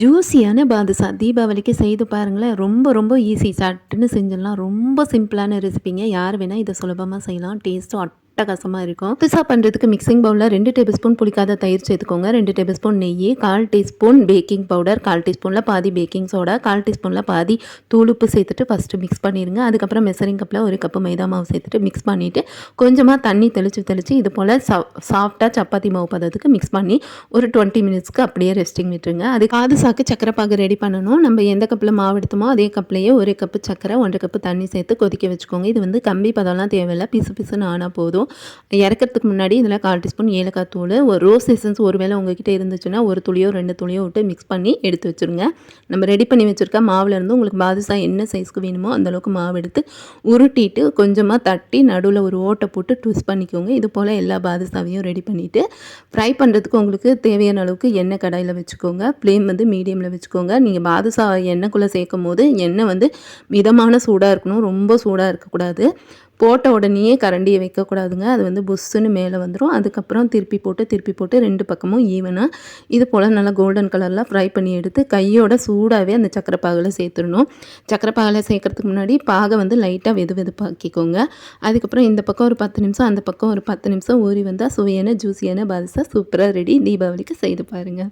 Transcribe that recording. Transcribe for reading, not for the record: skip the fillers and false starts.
ஜூஸியான பாதுஷா தீபாவளிக்கு செய்து பாருங்களேன். ரொம்ப ரொம்ப ஈஸி. சட்டுன்னு செஞ்சிடலாம். ரொம்ப சிம்பிளான ரெசிபிங்க. யார் வேணால் இதை சுலபமாக செய்யலாம். டேஸ்ட்டும் அட்டகாசமாக இருக்கும். புதுசாக பண்ணுறதுக்கு மிக்சிங் பவுலில் 2 டேபிள் ஸ்பூன் புளிக்காத தயிர் சேர்த்துக்கோங்க. 2 டேபிள் ஸ்பூன் நெய், 1/4 டீஸ்பூன் பேக்கிங் பவுடர், 1/4 டீஸ்பூனில் பாதி பேக்கிங் சோடா, 1/4 டீஸ்பூனில் பாதி தூளுப்பு சேர்த்துட்டு ஃபஸ்ட்டு மிக்ஸ் பண்ணிடுங்க. அதுக்கப்புறம் மெசரிங் கப்பில் 1 கப்பு மைதா மாவு சேர்த்துட்டு மிக்ஸ் பண்ணிவிட்டு கொஞ்சமாக தண்ணி தெளித்து இது போல் சாஃப்டாக சப்பாத்தி மாவு பதத்துக்கு மிக்ஸ் பண்ணி ஒரு 20 மினிட்ஸ்க்கு அப்படியே ரெஸ்டிங் விட்டுருங்க. அது பாதுஷாக்கு சக்கரை பாகு ரெடி பண்ணணும். நம்ம எந்த கப்பில் மாவு எடுத்தோமோ அதே கப்லேயே 1 கப்பு சக்கரை, 1 கப்பு தண்ணி சேர்த்து கொதிக்க வச்சுக்கோங்க. இது வந்து கம்பி பதம்லாம் தேவையில்லை. பிசு பிசுன்னு ஆனால் போதும். இறக்கிறதுக்கு முன்னாடி இதில் 1/4 டீஸ்பூன் ஏலக்காய் தூள், ஒரு ரோஸ் எசன்ஸ் ஒருவேளை உங்ககிட்ட இருந்துச்சுன்னா ஒரு துளியோ 2 துளியோ விட்டு மிக்ஸ் பண்ணி எடுத்து வச்சுருங்க. நம்ம ரெடி பண்ணி வச்சுருக்க மாவுலேருந்து உங்களுக்கு பாதுஷா என்ன சைஸ்க்கு வேணுமோ அந்தளவுக்கு மாவு எடுத்து உருட்டிட்டு கொஞ்சமாக தட்டி நடுவில் ஒரு ஓட்டை போட்டு ட்விஸ்ட் பண்ணிக்கோங்க. இது போல் எல்லா பாதுஷாவையும் ரெடி பண்ணிவிட்டு ஃப்ரை பண்ணுறதுக்கு உங்களுக்கு தேவையான அளவுக்கு எண்ணெய் கடாயில் வச்சுக்கோங்க. ஃப்ளேம் வந்து மீடியமில் வச்சுக்கோங்க. நீங்கள் பாதுஷா எண்ணெய்க்குள்ளே சேர்க்கும் போது எண்ணெய் வந்து மிதமான சூடாக இருக்கணும். ரொம்ப சூடாக இருக்கக்கூடாது. போட்ட உடனேயே கரண்டியை வைக்கக்கூடாதுங்க. அது வந்து புஷ்ஷுன்னு மேலே வந்துடும். அதுக்கப்புறம் திருப்பி போட்டு 2 பக்கமும் ஈவனாக இது போல் நல்லா கோல்டன் கலரில் ஃப்ரை பண்ணி எடுத்து கையோட சூடாகவே அந்த சக்கரை பாகில் சேர்த்துடணும். சக்கரை பாகில் சேர்க்கறதுக்கு முன்னாடி பாகை வந்து லைட்டாக வெதுப்பாக்கிக்கோங்க. அதுக்கப்புறம் இந்த பக்கம் ஒரு 10 நிமிஷம், அந்த பக்கம் ஒரு 10 நிமிஷம் ஊறி வந்தால் சுவையான ஜூஸியான பாதுஷா சூப்பராக ரெடி. தீபாவளிக்கு செய்து பாருங்கள்.